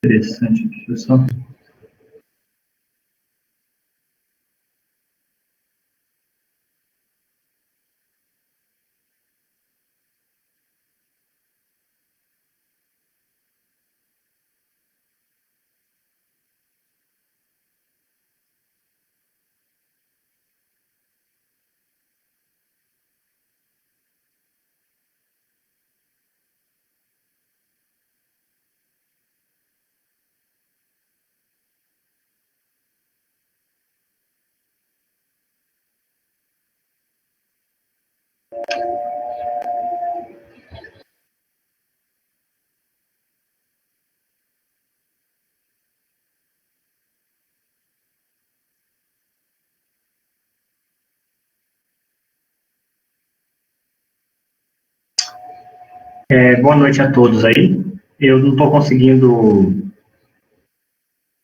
interessante aqui, pessoal. Boa noite a todos aí. Eu não estou conseguindo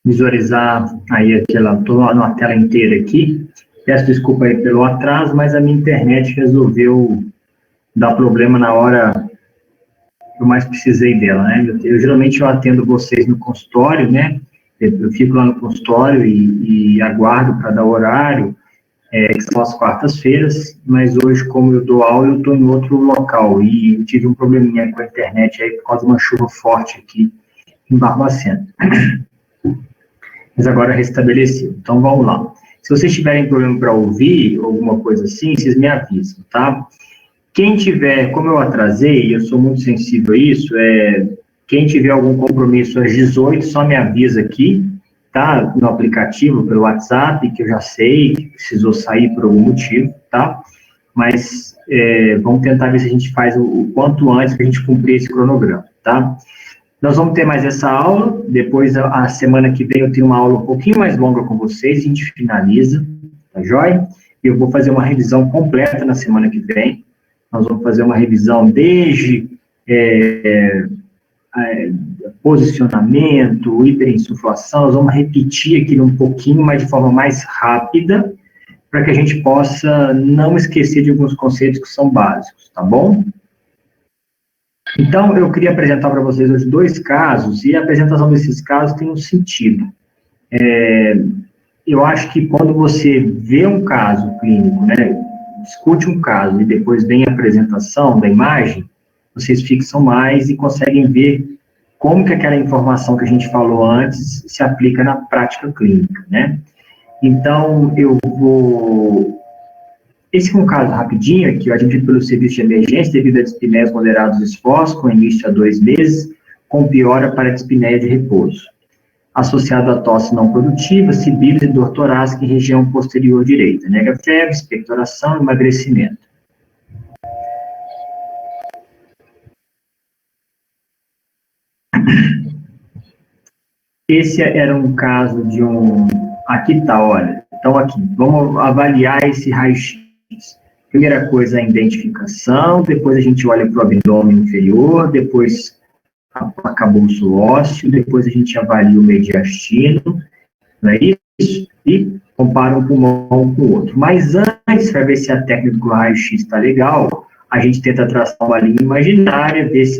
visualizar aí estou numa tela inteira aqui. Peço desculpa aí pelo atraso, mas a minha internet resolveu dar problema na hora que eu mais precisei dela, né? Geralmente eu atendo vocês no consultório, né? Eu fico lá no consultório e aguardo para dar horário, que são as quartas-feiras, mas hoje, como eu dou aula, eu estou em outro local e tive um probleminha com a internet aí por causa de uma chuva forte aqui em Barbacena. Mas agora restabeleceu. Então, vamos lá. Se vocês tiverem problema para ouvir, alguma coisa assim, vocês me avisam, tá? Quem tiver, como eu atrasei, eu sou muito sensível a isso, quem tiver algum compromisso às 18, só me avisa aqui, tá? No aplicativo, pelo WhatsApp, que eu já sei que precisou sair por algum motivo, tá? Mas vamos tentar ver se a gente faz o quanto antes para a gente cumprir esse cronograma, tá? Nós vamos ter mais essa aula, depois a semana que vem eu tenho uma aula um pouquinho mais longa com vocês, a gente finaliza, tá joia? Eu vou fazer uma revisão completa na semana que vem, nós vamos fazer uma revisão desde posicionamento, hiperinsuflação, nós vamos repetir aquilo um pouquinho, mas de forma mais rápida, para que a gente possa não esquecer de alguns conceitos que são básicos, tá bom? Então, eu queria apresentar para vocês hoje 2 casos, e a apresentação desses casos tem um sentido. Eu acho que quando você vê um caso clínico, né, discute um caso e depois vem a apresentação da imagem, vocês fixam mais e conseguem ver como que aquela informação que a gente falou antes se aplica na prática clínica, né? Então, esse é um caso rapidinho aqui, admitido pelo serviço de emergência devido a dispneia moderados esforços, com início a 2 meses, com piora para a dispneia de repouso, associado a tosse não produtiva, sibilos e dor torácica em região posterior direita, nega febre, expectoração e emagrecimento. Esse era um caso de aqui está, olha, então aqui, vamos avaliar esse raio-x. Primeira coisa, a identificação, depois a gente olha para o abdômen inferior, depois acabouço ósseo, depois a gente avalia o mediastino, não é isso? E compara um pulmão com o outro. Mas antes, para ver se a técnica do raio-x está legal, a gente tenta traçar uma linha imaginária, ver se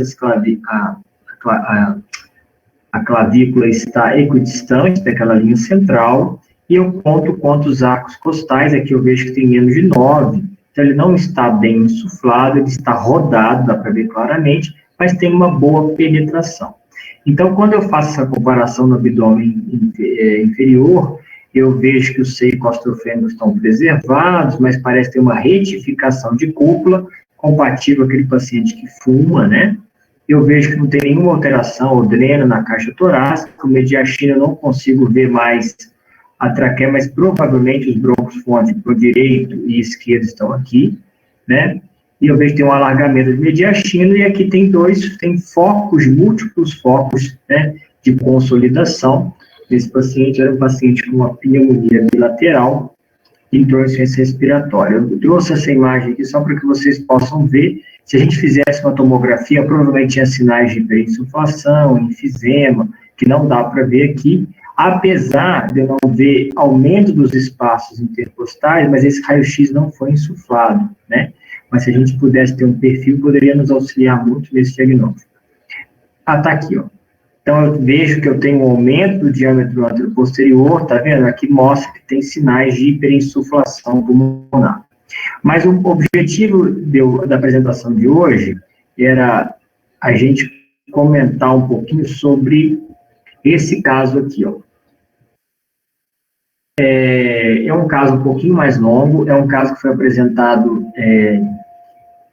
a clavícula está equidistante daquela linha central, e eu conto quantos arcos costais, aqui eu vejo que tem menos de 9, então ele não está bem insuflado, ele está rodado, dá para ver claramente, mas tem uma boa penetração. Então, quando eu faço essa comparação no abdômen inferior, eu vejo que os seios costrofêmicos estão preservados, mas parece ter uma retificação de cúpula, compatível com aquele paciente que fuma, né? Eu vejo que não tem nenhuma alteração ou dreno na caixa torácica, o mediastino eu não consigo ver mais a traqueia, mas provavelmente os brônquios fônicos direito e esquerdo estão aqui, né? E eu vejo que tem um alargamento do mediastino, e aqui tem focos, múltiplos focos, né, de consolidação. Esse paciente era um paciente com uma pneumonia bilateral e insuficiência respiratória. Eu trouxe essa imagem aqui só para que vocês possam ver. Se a gente fizesse uma tomografia, provavelmente tinha sinais de hiperinsuflação, enfisema, que não dá para ver aqui, apesar de eu não ver aumento dos espaços intercostais, mas esse raio-x não foi insuflado, né? Mas se a gente pudesse ter um perfil, poderia nos auxiliar muito nesse diagnóstico. Tá aqui, ó. Então, eu vejo que eu tenho um aumento do diâmetro anteroposterior, tá vendo? Aqui mostra que tem sinais de hiperinsuflação pulmonar. Mas o objetivo da apresentação de hoje era a gente comentar um pouquinho sobre esse caso aqui, ó. É um caso um pouquinho mais longo, é um caso que foi apresentado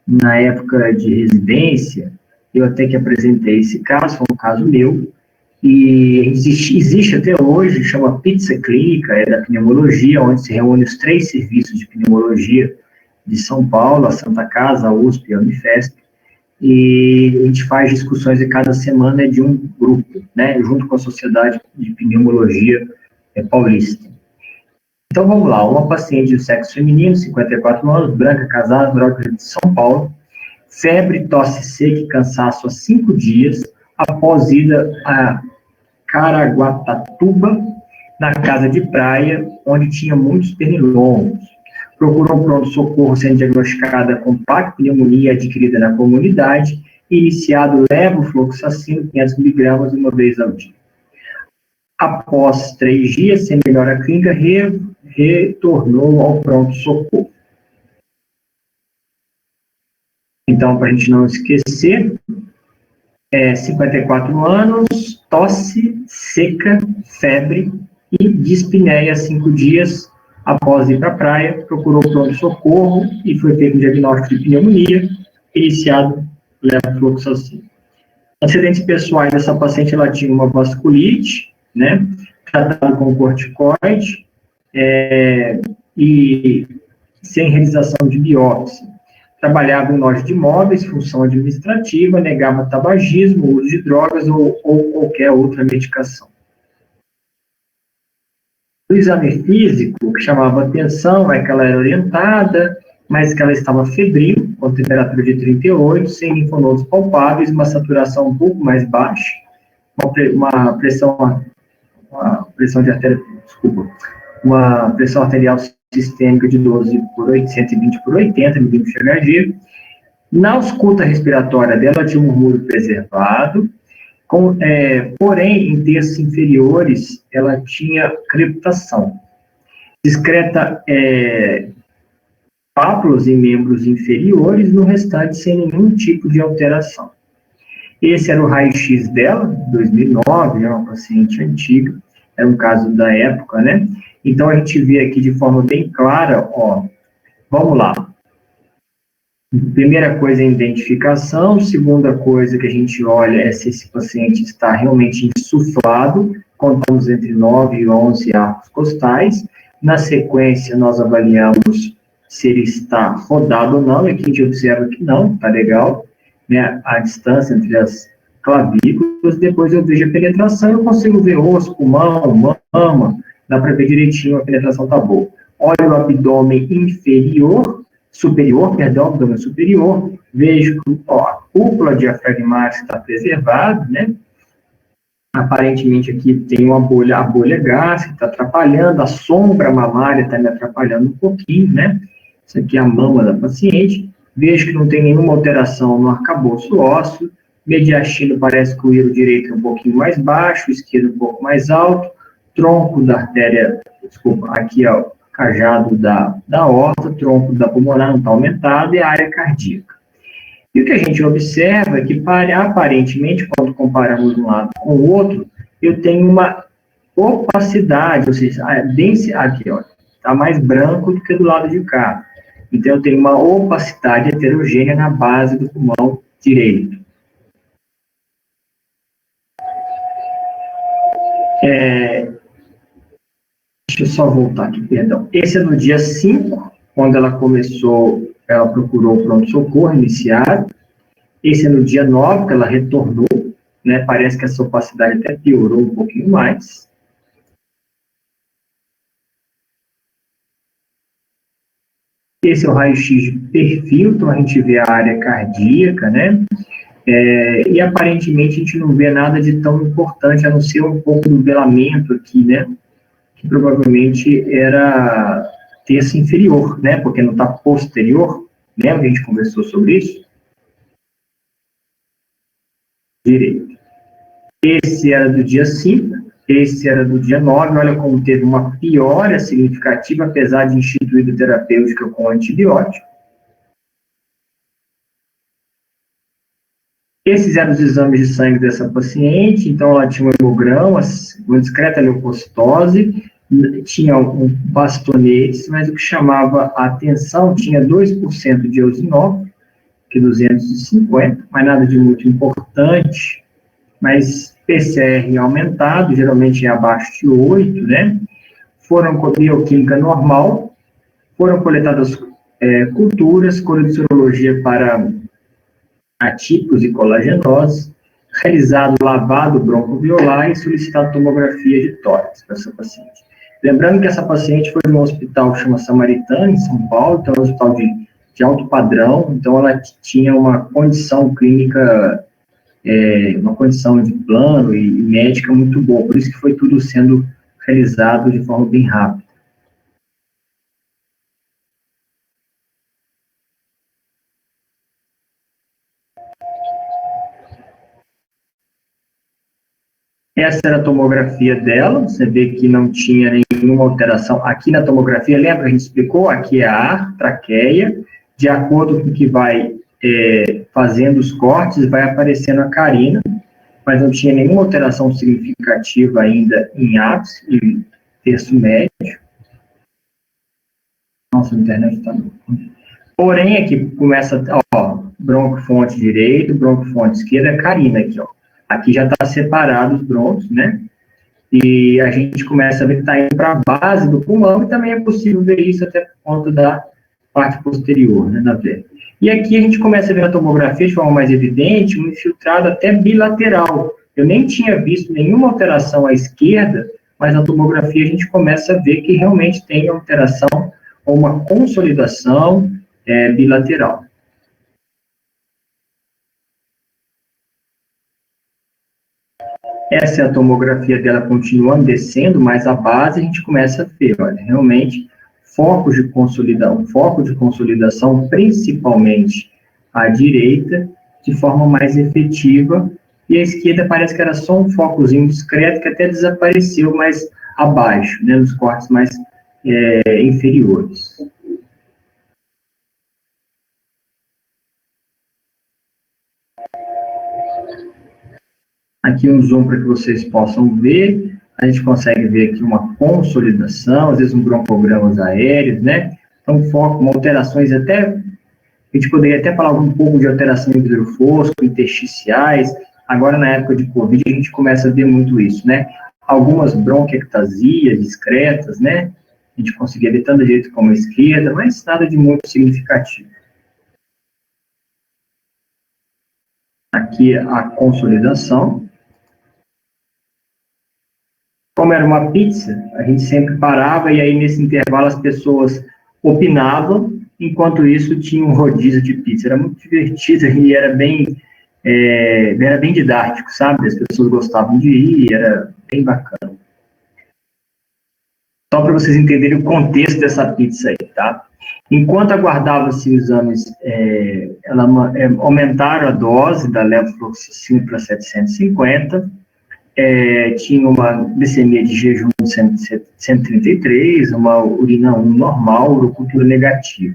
na época de residência. Eu até que apresentei esse caso, foi um caso meu, e existe até hoje, chama Pizza Clínica, é da pneumologia, onde se reúne os 3 serviços de pneumologia de São Paulo, a Santa Casa, a USP e a Unifesp, e a gente faz discussões de cada semana de um grupo, né, junto com a Sociedade de Pneumologia Paulista. Então, vamos lá, uma paciente de sexo feminino, 54 anos, branca, casada, moradora de São Paulo, febre, tosse seca e cansaço há 5 dias, após ida a Caraguatatuba, na casa de praia, onde tinha muitos pernilongos. Procurou pronto-socorro sendo diagnosticada com pneumonia adquirida na comunidade, iniciado levofloxacino, 500 mg, uma vez ao dia. Após 3 dias, sem melhora clínica, retornou ao pronto-socorro. Então, para a gente não esquecer, 54 anos, tosse, seca, febre e dispneia 5 dias após ir para a praia, procurou pronto-socorro e foi feito um diagnóstico de pneumonia, iniciado levofloxacino. Antecedentes pessoais dessa paciente, ela tinha uma vasculite, né, tratado com corticoide, e sem realização de biópsia. Trabalhava em loja de imóveis, função administrativa, negava tabagismo, uso de drogas ou qualquer outra medicação. O exame físico, o que chamava atenção é que ela era orientada, mas que ela estava febril, com temperatura de 38, sem linfonodos palpáveis, uma saturação um pouco mais baixa, uma pressão arterial sistêmica de 12 por 120 por 80 milímetros de Hg. Na ausculta respiratória dela tinha um murmúrio preservado, porém, em terços inferiores, ela tinha crepitação. Discreta pápulas em membros inferiores, no restante sem nenhum tipo de alteração. Esse era o raio-x dela, 2009, é uma paciente antiga, era um caso da época, né? Então, a gente vê aqui de forma bem clara, ó, vamos lá. Primeira coisa é a identificação, segunda coisa que a gente olha é se esse paciente está realmente insuflado, contamos entre 9 e 11 arcos costais. Na sequência, nós avaliamos se ele está rodado ou não, e aqui a gente observa que não, está legal, né, a distância entre as clavículas. Depois eu vejo a penetração, eu consigo ver osso, pulmão, mama, dá para ver direitinho, a penetração está boa. Olho o abdômen abdômen superior, vejo que a cúpula diafragmática está preservada, né? Aparentemente aqui tem a bolha gástrica está atrapalhando, a sombra mamária está me atrapalhando um pouquinho, né? Isso aqui é a mama da paciente. Vejo que não tem nenhuma alteração no arcabouço ósseo, mediastino parece que o hilo direito é um pouquinho mais baixo, o esquerdo um pouco mais alto, tronco da artéria, aqui é o cajado da aorta, tronco da pulmonar não está aumentado e a área cardíaca. E o que a gente observa é que, aparentemente, quando comparamos um lado com o outro, eu tenho uma opacidade, ou seja, a densidade, aqui, ó, está mais branco do que do lado de cá. Então, eu tenho uma opacidade heterogênea na base do pulmão direito. Deixa eu só voltar aqui, perdão. Esse é no dia 5, quando ela procurou o pronto-socorro iniciado. Esse é no dia 9, que ela retornou, né? Parece que essa opacidade até piorou um pouquinho mais. Esse é o raio-x de perfil, então a gente vê a área cardíaca, né? E aparentemente a gente não vê nada de tão importante, a não ser um pouco do velamento aqui, né? Que provavelmente era terço inferior, né? Porque não está posterior, lembra que a gente conversou sobre isso? Direito. Esse era do dia 5, esse era do dia 9. Olha como teve uma piora significativa, apesar de instituída terapêutica com antibiótico. Esses eram os exames de sangue dessa paciente. Então, ela tinha um hemograma, uma discreta leucocitose, tinha um bastonete, mas o que chamava a atenção, tinha 2% de eosinófilo, que 250, mas nada de muito importante, mas PCR aumentado, geralmente é abaixo de 8, né? Foram com bioquímica normal, foram coletadas culturas, coleta de sorologia para atípicos e colagenose, realizado lavado broncoalveolar e solicitado tomografia de tórax para essa paciente. Lembrando que essa paciente foi de um hospital que chama Samaritana, em São Paulo, então é um hospital de alto padrão, então ela tinha uma condição clínica, uma condição de plano e médica muito boa, por isso que foi tudo sendo realizado de forma bem rápida. Essa era a tomografia dela, você vê que não tinha nenhuma alteração. Aqui na tomografia, lembra que a gente explicou? Aqui é a traqueia, de acordo com o que vai fazendo os cortes, vai aparecendo a carina, mas não tinha nenhuma alteração significativa ainda em ápice e terço médio. Nossa, a internet está... Porém, aqui começa, ó, broncofonte direito, broncofonte esquerda, carina aqui, ó. Aqui já está separado os brônquios, né? E a gente começa a ver que está indo para a base do pulmão, e também é possível ver isso até por conta da parte posterior, né, da veia. E aqui a gente começa a ver na tomografia de forma mais evidente, um infiltrado até bilateral. Eu nem tinha visto nenhuma alteração à esquerda, mas na tomografia a gente começa a ver que realmente tem alteração ou uma consolidação bilateral. Essa é a tomografia dela continuando descendo, mas a base a gente começa a ver, olha, realmente, foco de consolidação, principalmente à direita, de forma mais efetiva, e a esquerda parece que era só um focozinho discreto que até desapareceu mais abaixo, né, nos cortes mais inferiores. Aqui um zoom para que vocês possam ver. A gente consegue ver aqui uma consolidação, às vezes um broncogramas aéreos, né? Então, foco, alterações até, a gente poderia até falar um pouco de alteração em vidro fosco, intersticiais. Agora, na época de Covid, a gente começa a ver muito isso, né? Algumas bronquiectasias discretas, né? A gente conseguia ver tanto a direita como a esquerda, mas nada de muito significativo. Aqui a consolidação. Como era uma pizza, a gente sempre parava e aí nesse intervalo as pessoas opinavam, enquanto isso tinha um rodízio de pizza. Era muito divertido e era bem didático, sabe? As pessoas gostavam de ir, era bem bacana. Só para vocês entenderem o contexto dessa pizza aí, tá? Enquanto aguardava-se os exames, aumentaram a dose da levofloxacina para 750, tinha uma glicemia de jejum de 133, uma urina 1 normal, urocultura negativa.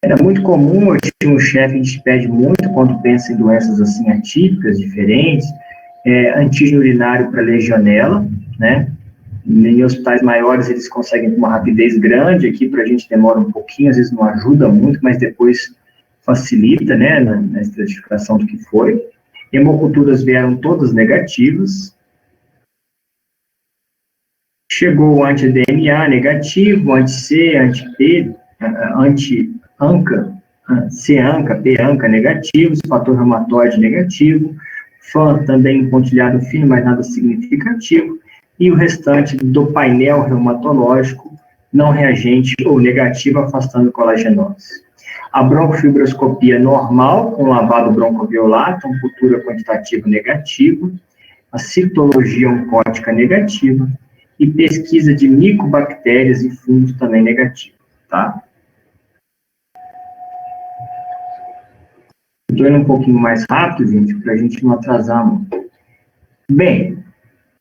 Era muito comum, eu tinha um chefe que te pede muito quando pensa em doenças assim atípicas, diferentes, antígeno urinário para legionela, né? Em hospitais maiores eles conseguem com uma rapidez grande, aqui para a gente demora um pouquinho, às vezes não ajuda muito, mas depois facilita, né, na estratificação do que foi. Hemoculturas vieram todas negativas. Chegou o anti-DMA negativo, anti-C, anti-P, anti-ANCA, C-ANCA, P-ANCA negativos, fator reumatoide negativo, FAN também pontilhado fino, mas nada significativo, e o restante do painel reumatológico não reagente ou negativo, afastando colagenose. A broncofibroscopia normal, com lavado broncoalveolar, então cultura quantitativa negativa, a citologia oncótica negativa e pesquisa de micobactérias e fungos também negativa, tá? Estou indo um pouquinho mais rápido, gente, para a gente não atrasar muito. Bem,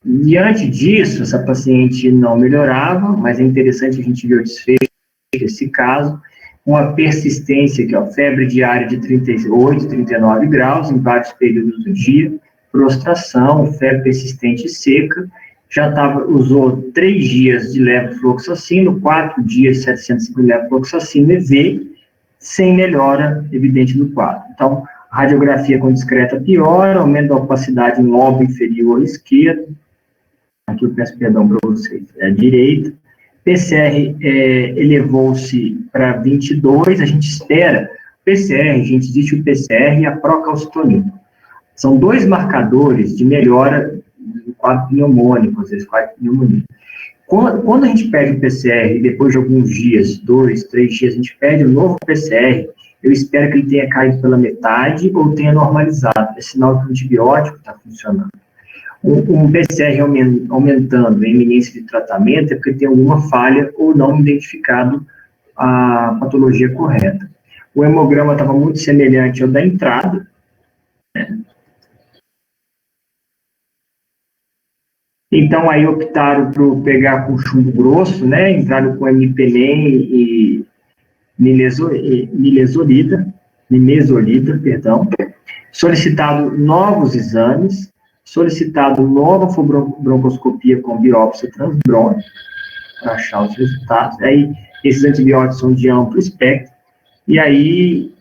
diante disso, essa paciente não melhorava, mas é interessante a gente ver o desfecho desse caso, uma persistência, que é a febre diária de 38, 39 graus em vários períodos do dia, prostração, febre persistente e seca, usou 3 dias de levofloxacino, 4 dias de 705 levofloxacino EV, sem melhora evidente do quadro. Então, a radiografia com discreta piora, aumento da opacidade em lobo inferior esquerdo, aqui eu peço perdão para vocês, é a direita, PCR elevou-se para 22, a gente espera, PCR, gente, existe o PCR e a procalcitonina. São 2 marcadores de melhora do quadro pneumônico, às vezes quadro de pneumonia. Quando a gente pede o PCR, e depois de alguns dias, 2, 3 dias, a gente pede um novo PCR, eu espero que ele tenha caído pela metade ou tenha normalizado. É sinal que o antibiótico está funcionando. Um PCR aumentando a iminência de tratamento é porque tem alguma falha ou não identificado a patologia correta. O hemograma estava muito semelhante ao da entrada, né? Então, aí optaram por pegar com chumbo grosso, né? Entraram com MPNEM e nimesolida, perdão. Solicitado novos exames, solicitado nova broncoscopia com biópsia transbrônica, para achar os resultados. Aí, esses antibióticos são de amplo espectro, e aí,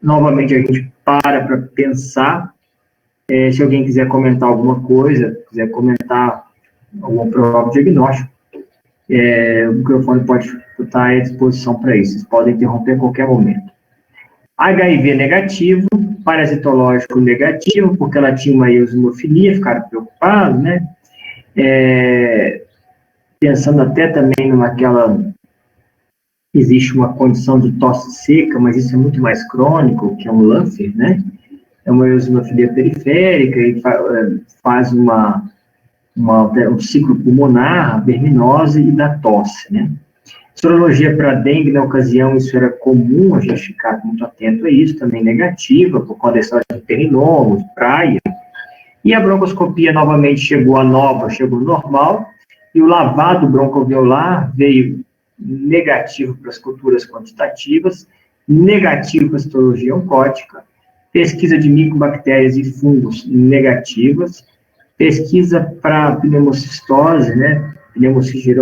novamente, a gente para pensar, se alguém quiser comentar alguma coisa, quiser comentar algum provável diagnóstico, o microfone pode estar à disposição para isso, vocês podem interromper a qualquer momento. HIV negativo, parasitológico negativo, porque ela tinha uma eosinofilia, ficaram preocupados, né? Pensando até também existe uma condição de tosse seca, mas isso é muito mais crônico, que é um Lanpher, né? É uma eosinofilia periférica e faz um ciclo pulmonar, verminose e da tosse, né? Sorologia para dengue, na ocasião, isso era comum, a gente ficar muito atento a isso, também negativa, por conta da história de perinoma, praia. E a broncoscopia, novamente, chegou normal, e o lavado broncoalveolar veio negativo para as culturas quantitativas, negativo para a citologia oncótica, pesquisa de micobactérias e fungos negativas, pesquisa para pneumocistose, né? Pneumociste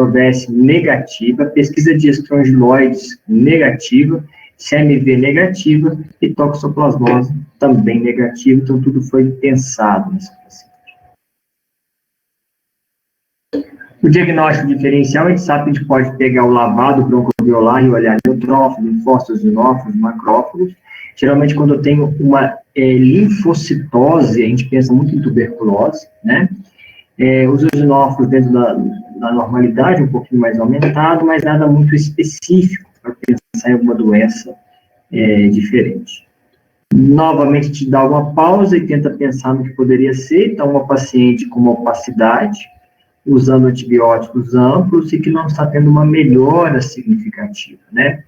negativa, pesquisa de estrongiloides negativa, CMV negativa e toxoplasmose também negativa, então tudo foi pensado nessa paciente. O diagnóstico diferencial, a gente sabe que a gente pode pegar o lavado broncoalveolar e olhar neutrófilos, linfócitos, eosinófilos, macrófagos. Geralmente, quando eu tenho uma linfocitose, a gente pensa muito em tuberculose, né? Os eosinófilos dentro da normalidade, um pouquinho mais aumentado, mas nada muito específico para pensar em alguma doença diferente. Novamente, te dá uma pausa e tenta pensar no que poderia ser. Então, uma paciente com uma opacidade, usando antibióticos amplos e que não está tendo uma melhora significativa, né?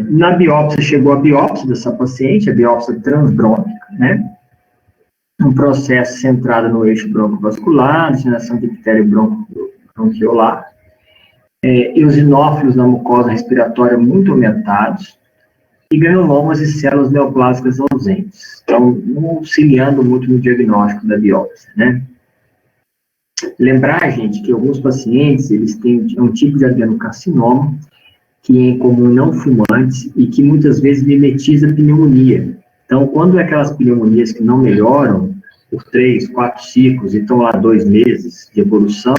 Na biópsia, chegou a biópsia dessa paciente, a biópsia transbrônquica, né? Um processo centrado no eixo broncovascular, disseminação de epitélio bronquiolar, eosinófilos na mucosa respiratória muito aumentados, e granulomas e células neoplásicas ausentes. Então, não auxiliando muito no diagnóstico da biópsia, né? Lembrar, gente, que alguns pacientes, eles têm um tipo de adenocarcinoma, que é em comum não fumantes e que muitas vezes mimetiza pneumonia. Então, quando é aquelas pneumonias que não melhoram por 3, 4 ciclos e estão lá 2 meses de evolução,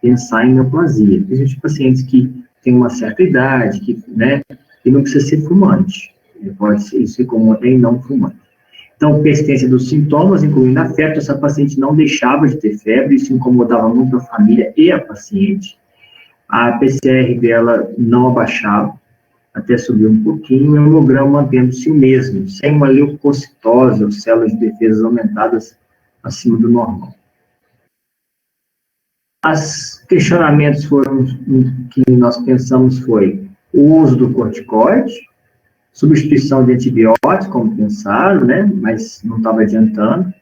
pensar em neoplasia. Existem pacientes que têm uma certa idade, né, e não precisa ser fumante. Pode ser isso comum até em não fumante. Então, persistência dos sintomas, incluindo afeto, essa paciente não deixava de ter febre, isso incomodava muito a família e a paciente. A PCR dela não abaixava, até subiu um pouquinho, e o hemograma mantendo-se o mesmo, sem uma leucocitose ou células de defesa aumentadas acima do normal. Os questionamentos foram, que nós pensamos foi o uso do corticoide, substituição de antibióticos, como pensaram, né, mas não estava adiantando,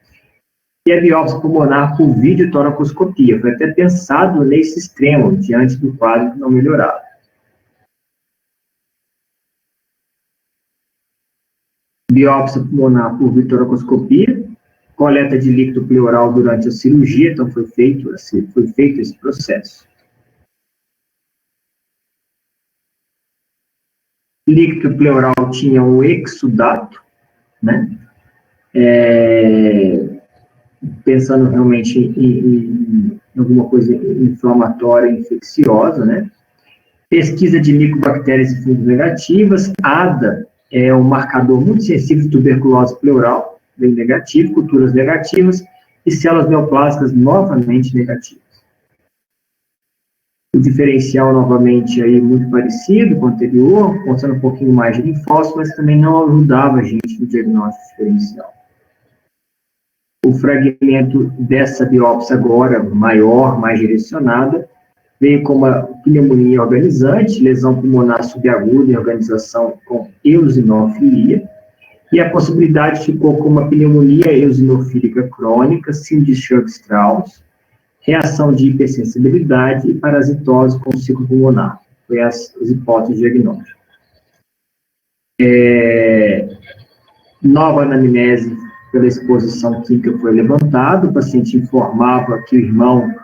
e a biópsia pulmonar por videotoracoscopia. Foi até pensado nesse extremo, diante do quadro que não melhorava. Biópsia pulmonar por videotoracoscopia, coleta de líquido pleural durante a cirurgia, então foi feito esse processo. Líquido pleural tinha o exudato, né? Pensando realmente em alguma coisa inflamatória, infecciosa, né? Pesquisa de micobactérias e fungos negativas, ADA é um marcador muito sensível de tuberculose pleural, bem negativo, culturas negativas, e células neoplásicas novamente negativas. O diferencial, novamente, aí, muito parecido com o anterior, mostrando um pouquinho mais de linfócitos, mas também não ajudava a gente no diagnóstico diferencial. O fragmento dessa biópsia agora, maior, mais direcionada, veio com uma pneumonia organizante, lesão pulmonar subaguda em organização com eosinofilia, e a possibilidade ficou com uma pneumonia eosinofílica crônica, síndrome de Churg-Strauss, reação de hipersensibilidade e parasitose com ciclo pulmonar. Foi as hipóteses diagnósticas. Nova anamnese pela exposição química foi levantada, o paciente informava que o irmão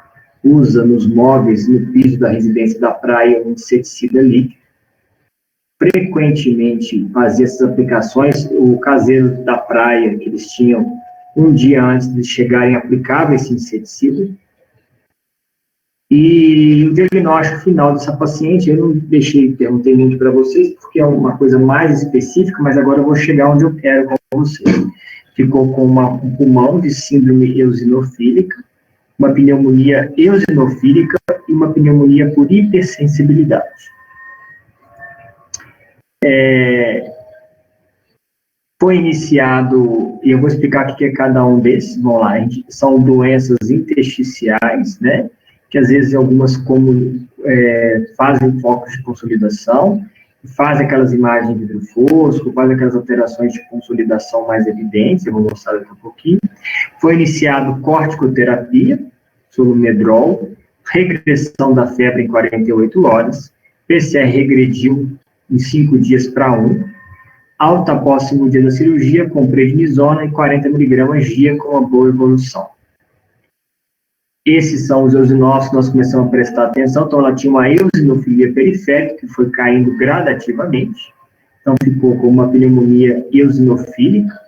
usa nos móveis, no piso da residência da praia, um inseticida líquido. Frequentemente fazia essas aplicações, o caseiro da praia, que eles tinham um dia antes de chegarem, aplicava esse inseticida. E o diagnóstico final dessa paciente, eu não perguntei muito para vocês, porque é uma coisa mais específica, mas agora eu vou chegar onde eu quero com vocês. Ficou com um pulmão de síndrome eosinofílica, uma pneumonia eosinofílica e uma pneumonia por hipersensibilidade. Foi iniciado, e eu vou explicar o que é cada um desses, vamos lá, são doenças intersticiais, né, que às vezes algumas fazem focos de consolidação, fazem aquelas imagens de vidro fosco, fazem aquelas alterações de consolidação mais evidentes, eu vou mostrar daqui a pouquinho. Foi iniciado corticoterapia, sobre o medrol, regressão da febre em 48 horas, PCR regrediu em 5 dias para 1, alta após 5 dias da cirurgia, com prednisona e 40 mg dia com uma boa evolução. Esses são os eosinófilos que nós começamos a prestar atenção. Então, ela tinha uma eosinofilia periférica, que foi caindo gradativamente. Então, ficou com uma pneumonia eosinofílica.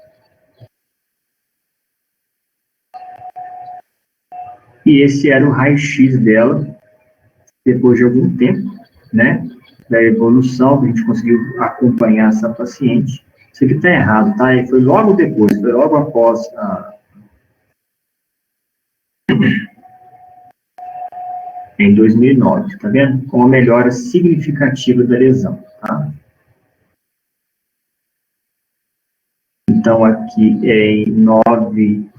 E esse era o raio-x dela, depois de algum tempo, né, da evolução, que a gente conseguiu acompanhar essa paciente. Isso aqui está errado, tá? E foi logo depois, foi logo após em 2009, tá vendo? Com uma melhora significativa da lesão, tá? Então, aqui é em 9/1,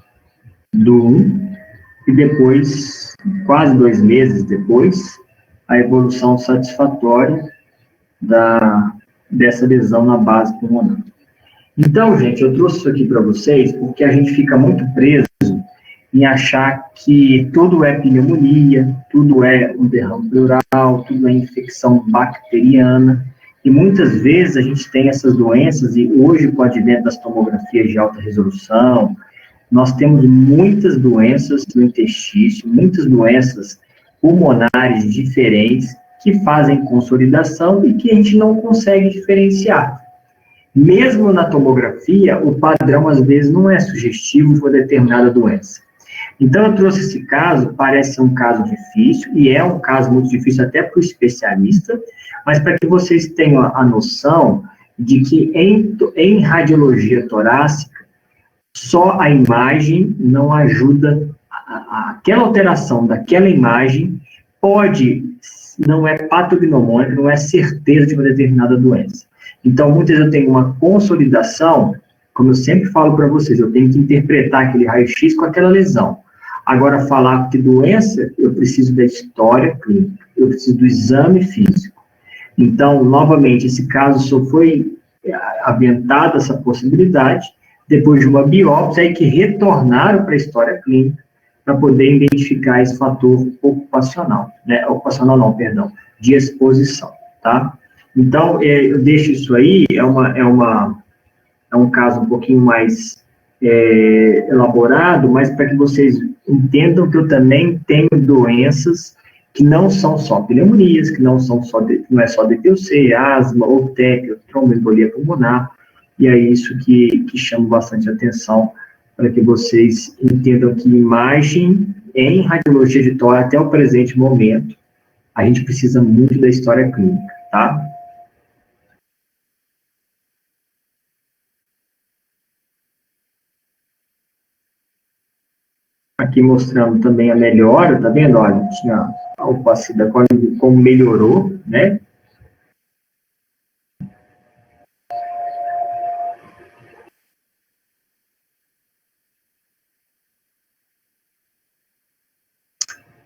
e depois, quase 2 meses depois, a evolução satisfatória dessa lesão na base pulmonar. Então, gente, eu trouxe isso aqui para vocês porque a gente fica muito preso em achar que tudo é pneumonia, tudo é um derrame pleural, tudo é infecção bacteriana, e muitas vezes a gente tem essas doenças, e hoje, com o advento das tomografias de alta resolução, nós temos muitas doenças do intestino, muitas doenças pulmonares diferentes, que fazem consolidação e que a gente não consegue diferenciar. Mesmo na tomografia, o padrão, às vezes, não é sugestivo de uma determinada doença. Então, eu trouxe esse caso, parece ser um caso difícil, e é um caso muito difícil até para o especialista, mas para que vocês tenham a noção de que em radiologia torácica, só a imagem não ajuda, aquela alteração daquela imagem não é patognomônica, não é certeza de uma determinada doença. Então, muitas vezes eu tenho uma consolidação, como eu sempre falo para vocês, eu tenho que interpretar aquele raio-x com aquela lesão. Agora, falar que doença, eu preciso da história clínica, eu preciso do exame físico. Então, novamente, esse caso só foi aventada essa possibilidade depois de uma biópsia, aí que retornaram para a história clínica para poder identificar esse fator ocupacional, né? Ocupacional não, perdão, de exposição, tá? Então, eu deixo isso aí, é um caso um pouquinho mais elaborado, mas para que vocês entendam que eu também tenho doenças que não são só pneumonias, que não é só DPOC, asma, ou TEP, tromboembolia pulmonar, e é isso que chama bastante atenção para que vocês entendam que imagem em radiologia de tórax até o presente momento, a gente precisa muito da história clínica, tá? Aqui mostrando também a melhora, tá vendo? Olha, tinha a opacidade, como melhorou, né?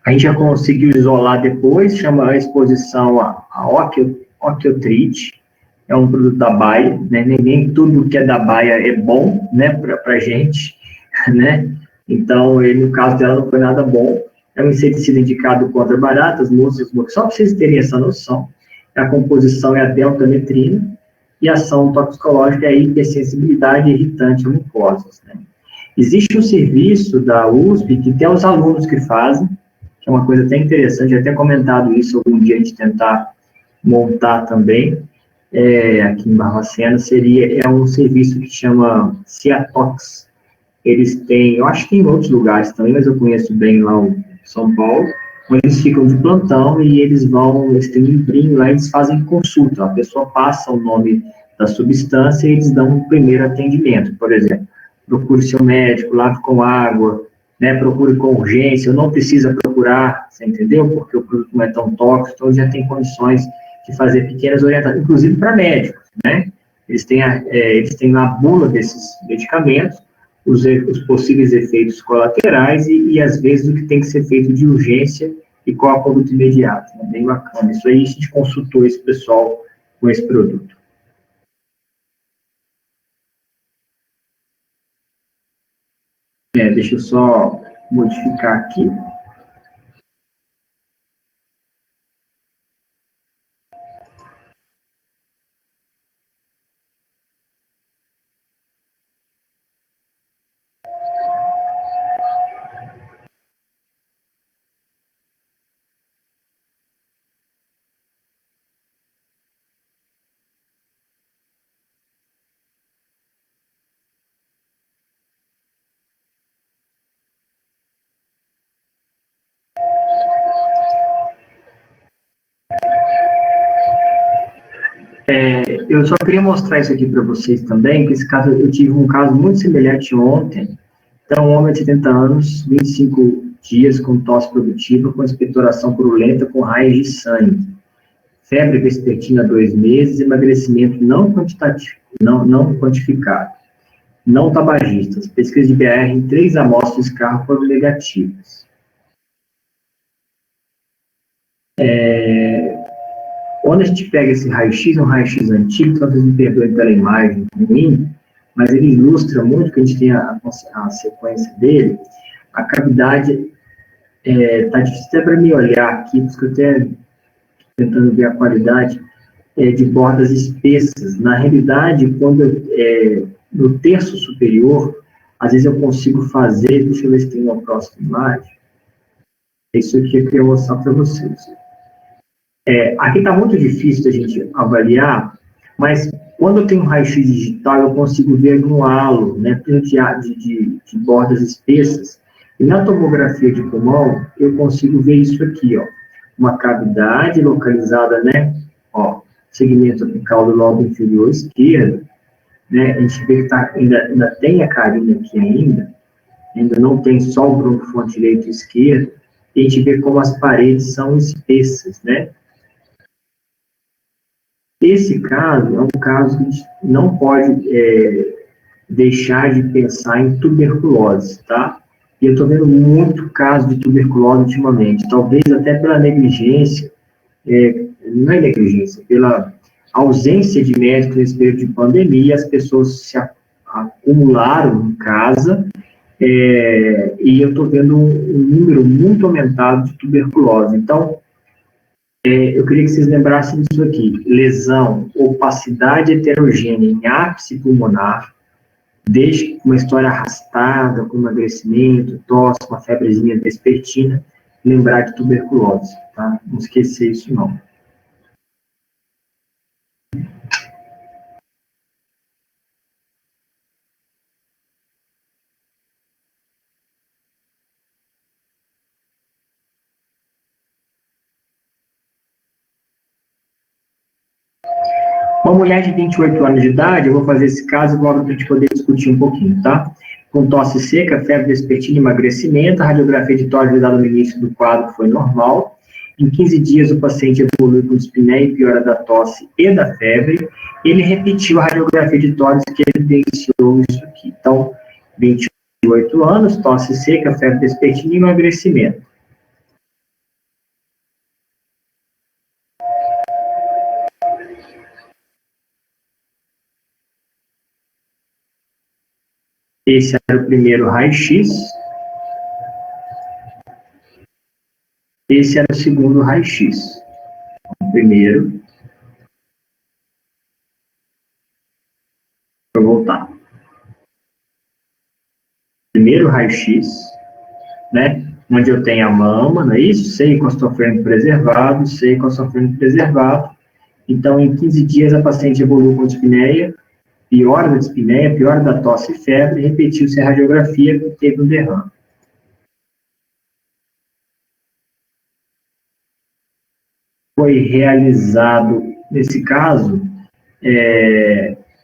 A gente já conseguiu isolar depois, chama a exposição a oquiotrite, é um produto da Baia, né? Nem tudo que é da Baia é bom, né, para a gente, né? Então, no caso dela não foi nada bom. É um inseticida indicado contra baratas, moscas, só para vocês terem essa noção. A composição é a deltametrina e a ação toxicológica é a hipersensibilidade irritante a mucosas, né? Existe um serviço da USP que tem os alunos que fazem, que é uma coisa até interessante, até comentado isso algum dia, a gente tentar montar também, aqui em Barbacena, é um serviço que chama Ciatox. Eles têm, eu acho que em outros lugares também, mas eu conheço bem lá o São Paulo, onde eles ficam de plantão e eles têm um livrinho lá, eles fazem consulta, a pessoa passa o nome da substância e eles dão um primeiro atendimento, por exemplo, procure seu médico, lave com água, né, procure com urgência, não precisa procurar, você entendeu? Porque o produto não é tão tóxico, então já tem condições de fazer pequenas orientações, inclusive para médicos, né? Eles têm na bula desses medicamentos os possíveis efeitos colaterais e, às vezes, o que tem que ser feito de urgência e qual a conduta imediata. É bem bacana. Isso aí a gente consultou esse pessoal com esse produto. Deixa eu só modificar aqui. Eu só queria mostrar isso aqui para vocês também, que esse caso, eu tive um caso muito semelhante ontem. Então, um homem de 70 anos, 25 dias com tosse produtiva, com expectoração purulenta, com raios de sangue. Febre vespertina 2 meses, emagrecimento não quantitativo, não quantificado. Não tabagistas. Pesquisa de BR em 3 amostras de carro foram negativas. Quando a gente pega esse raio-x, um raio-x antigo, talvez me perdoem pela imagem ruim, mas ele ilustra muito, que a gente tem a sequência dele, a cavidade, está difícil até para me olhar aqui, porque eu até tentando ver a qualidade, de bordas espessas. Na realidade, no terço superior, às vezes eu consigo fazer, deixa eu ver se tem uma próxima imagem, é isso aqui que eu queria mostrar para vocês. Aqui está muito difícil a gente avaliar, mas quando eu tenho um raio-x digital, eu consigo ver um halo, né, de bordas espessas. E na tomografia de pulmão, eu consigo ver isso aqui, ó, uma cavidade localizada, né, ó, segmento apical do lobo inferior esquerdo, né, a gente vê que ainda tem a carina aqui ainda não tem só o broncofonte direito e esquerdo, e a gente vê como as paredes são espessas, né. Esse caso é um caso que a gente não pode deixar de pensar em tuberculose, tá? e eu estou vendo muito caso de tuberculose ultimamente, talvez até pela negligência, não é negligência, pela ausência de médicos nesse período de pandemia, as pessoas se acumularam em casa, e eu estou vendo um número muito aumentado de tuberculose. Então, eu queria que vocês lembrassem disso aqui: lesão, opacidade heterogênea em ápice pulmonar, desde uma história arrastada, com emagrecimento, tosse, uma febrezinha vespertina, lembrar de tuberculose, tá? Não esquecer isso, não. Uma mulher de 28 anos de idade, eu vou fazer esse caso agora para a gente poder discutir um pouquinho, tá? Com tosse seca, febre vespertina, emagrecimento, a radiografia de tórax dada no início do quadro foi normal. Em 15 dias, o paciente evoluiu com dispneia e piora da tosse e da febre. Ele repetiu a radiografia de tórax que evidenciou isso aqui. Então, 28 anos, tosse seca, febre vespertina e emagrecimento. Esse era o primeiro raio-x. Esse era o segundo raio-x. O primeiro. Vou voltar. Primeiro raio-x, né? Onde eu tenho a mama, não é isso? Seio com sofrendo preservado, seio com sofrendo preservado. Então, em 15 dias, a paciente evoluiu com dispneia, piora da dispneia, piora da tosse e febre, repetiu-se a radiografia e teve um derrame. Foi realizado, nesse caso,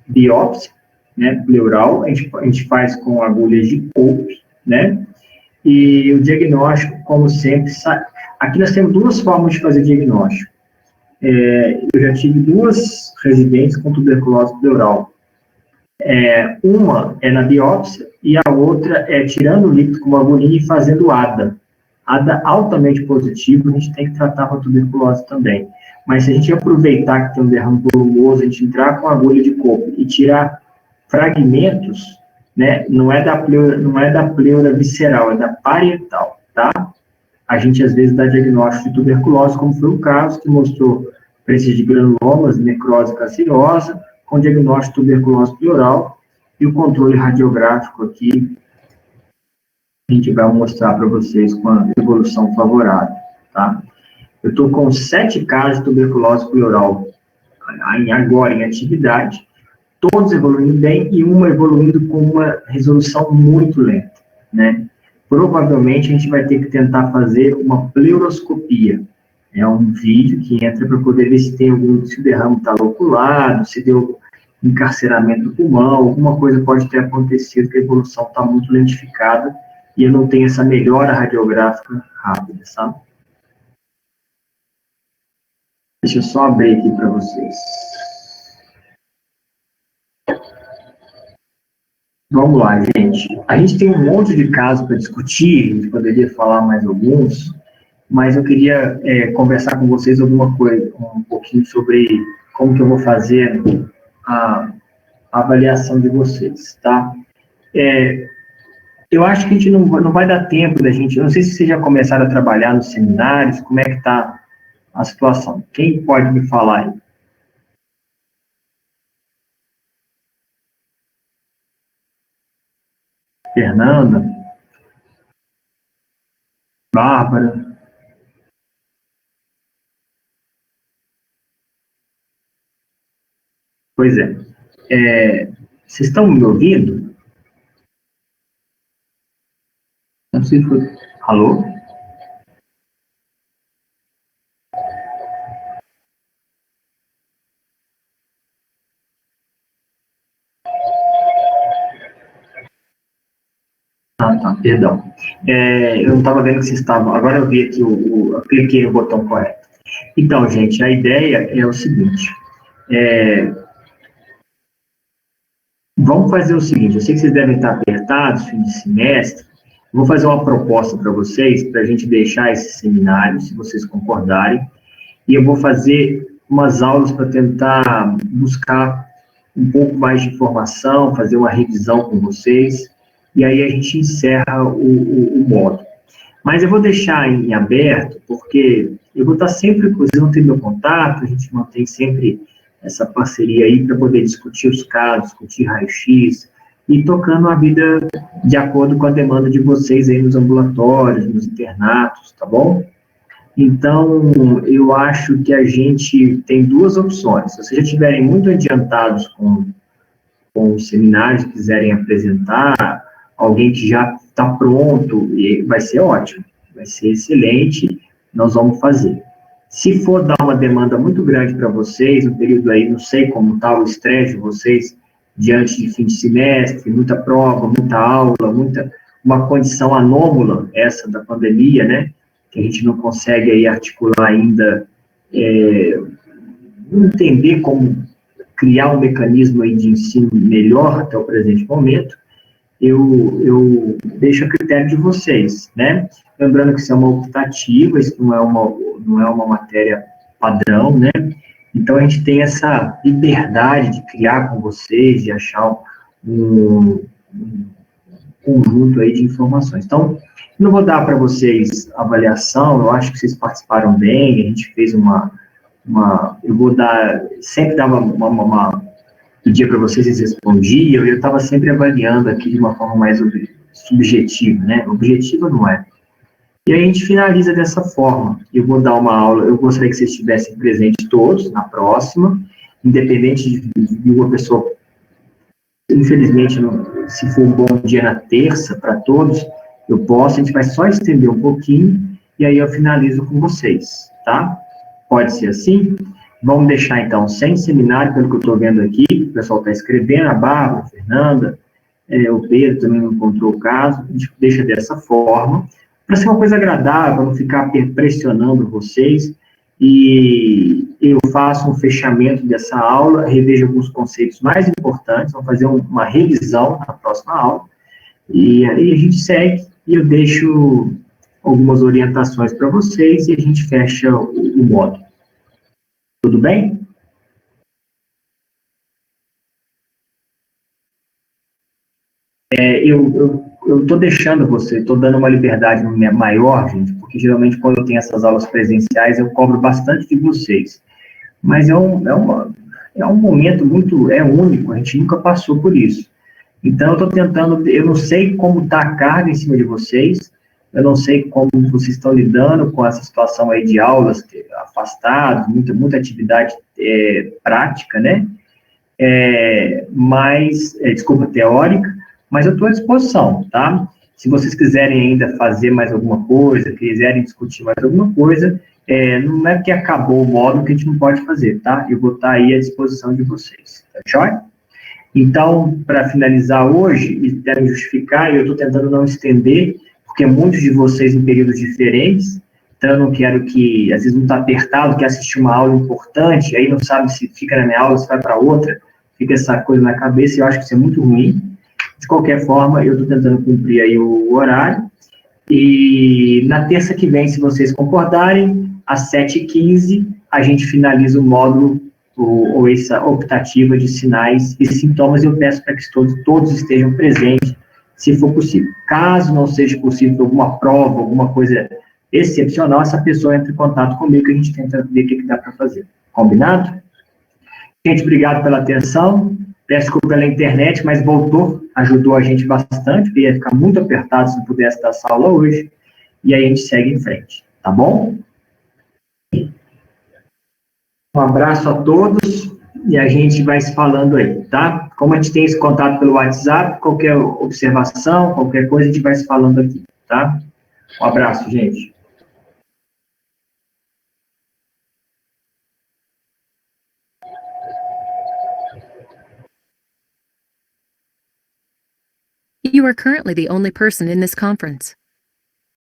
biópsia, né, pleural, a gente faz com agulhas de Cope, né, e o diagnóstico, como sempre, aqui nós temos duas formas de fazer diagnóstico. Eu já tive duas residentes com tuberculose pleural. Uma é na biópsia e a outra é tirando o líquido com uma agulhinha e fazendo ADA. ADA altamente positivo, a gente tem que tratar com a tuberculose também. Mas se a gente aproveitar que tem um derrame volumoso, a gente entrar com a agulha de Cope e tirar fragmentos, né, não é da pleura visceral, é da parietal, tá? A gente às vezes dá diagnóstico de tuberculose, como foi o caso, que mostrou presença de granulomas, necrose cancerosa, com diagnóstico de tuberculose pleural, e o controle radiográfico aqui, a gente vai mostrar para vocês com a evolução favorável, tá? Eu estou com 7 casos de tuberculose pleural agora em atividade, todos evoluindo bem e uma evoluindo com uma resolução muito lenta, né? Provavelmente a gente vai ter que tentar fazer uma pleuroscopia. É um vídeo que entra para poder ver se o derrame está loculado, se deu encarceramento do pulmão, alguma coisa pode ter acontecido, que a evolução está muito lentificada e eu não tenho essa melhora radiográfica rápida, sabe? Deixa eu só abrir aqui para vocês. Vamos lá, gente. A gente tem um monte de casos para discutir, a gente poderia falar mais alguns, mas eu queria conversar com vocês alguma coisa, um pouquinho sobre como que eu vou fazer a avaliação de vocês, tá? Eu acho que a gente não vai dar tempo da gente, eu não sei se vocês já começaram a trabalhar nos seminários, como é que está a situação. Quem pode me falar aí? Fernanda? Bárbara? Pois é. Vocês estão me ouvindo? Não sei se foi... Alô? Ah, tá, perdão. Eu não estava vendo que vocês estavam. Agora eu vi aqui, eu cliquei no botão correto. Então, gente, a ideia é o seguinte: vamos fazer o seguinte. Eu sei que vocês devem estar apertados, fim de semestre, Vou fazer uma proposta para vocês, para a gente deixar esse seminário, se vocês concordarem, e eu vou fazer umas aulas para tentar buscar um pouco mais de informação, fazer uma revisão com vocês, e aí a gente encerra o módulo. Mas eu vou deixar em aberto, porque eu vou estar sempre, vocês vão ter meu contato, a gente mantém sempre essa parceria aí para poder discutir os casos, discutir raio-x, e tocando a vida de acordo com a demanda de vocês aí nos ambulatórios, nos internatos, tá bom? Então, eu acho que a gente tem duas opções. Se vocês já estiverem muito adiantados com os seminários, quiserem apresentar, alguém que já está pronto, e vai ser ótimo, vai ser excelente, nós vamos fazer. Se for dar uma demanda muito grande para vocês, um período aí, não sei como está o estresse de vocês, diante de fim de semestre, muita prova, muita aula, uma condição anômala, essa da pandemia, né, que a gente não consegue aí articular ainda, entender como criar um mecanismo aí de ensino melhor até o presente momento, eu deixo a critério de vocês, né? Lembrando que isso é uma optativa, isso não é uma matéria padrão, né? Então, a gente tem essa liberdade de criar com vocês, de achar um conjunto aí de informações. Então, não vou dar para vocês avaliação, eu acho que vocês participaram bem, a gente fez eu vou dar, sempre dava pedia para vocês, eles respondiam, e eu estava sempre avaliando aqui de uma forma mais subjetiva, né? Objetiva não é. E aí a gente finaliza dessa forma. Eu vou dar uma aula, eu gostaria que vocês estivessem presentes todos na próxima, independente de uma pessoa, infelizmente, se for um bom dia na terça para todos, eu posso, a gente vai só estender um pouquinho, e aí eu finalizo com vocês, tá? Pode ser assim? Vamos deixar, então, sem seminário, pelo que eu estou vendo aqui, o pessoal está escrevendo, a Bárbara, a Fernanda, o Pedro também não encontrou o caso, a gente deixa dessa forma, para ser uma coisa agradável, não ficar pressionando vocês, e eu faço um fechamento dessa aula, revejo alguns conceitos mais importantes, vamos fazer uma revisão na próxima aula, e aí a gente segue, e eu deixo algumas orientações para vocês, e a gente fecha o módulo. Tudo bem? Eu estou deixando você, estou dando uma liberdade maior, gente, porque geralmente quando eu tenho essas aulas presenciais eu cobro bastante de vocês. Mas é um momento muito, único, a gente nunca passou por isso. Então eu estou tentando, eu não sei como está a carga em cima de vocês, eu não sei como vocês estão lidando com essa situação aí de aulas afastadas, muita atividade prática, né? Desculpa, teórica, mas eu estou à disposição, tá? Se vocês quiserem ainda fazer mais alguma coisa, quiserem discutir mais alguma coisa, não é que acabou o módulo que a gente não pode fazer, tá? Eu vou estar aí à disposição de vocês, tá joia? Então, para finalizar hoje, e devem justificar, eu estou tentando não estender, porque muitos de vocês em períodos diferentes, então eu não quero que, às vezes não está apertado, quer assistir uma aula importante, aí não sabe se fica na minha aula, se vai para outra, fica essa coisa na cabeça, e eu acho que isso é muito ruim. De qualquer forma, eu estou tentando cumprir aí o horário, e na terça que vem, se vocês concordarem, às 7h15, a gente finaliza o módulo, ou essa optativa de sinais e sintomas, eu peço para que todos estejam presentes, se for possível. Caso não seja possível alguma prova, alguma coisa excepcional, essa pessoa entra em contato comigo, que a gente tenta ver o que dá para fazer. Combinado? Gente, obrigado pela atenção. Peço desculpa pela internet, mas voltou, ajudou a gente bastante, porque ia ficar muito apertado se não pudesse dar essa aula hoje. E aí a gente segue em frente, tá bom? Um abraço a todos e a gente vai se falando aí, tá? Como a gente tem esse contato pelo WhatsApp, qualquer observação, qualquer coisa, a gente vai se falando aqui, tá? Um abraço, gente. You are currently the only person in this conference.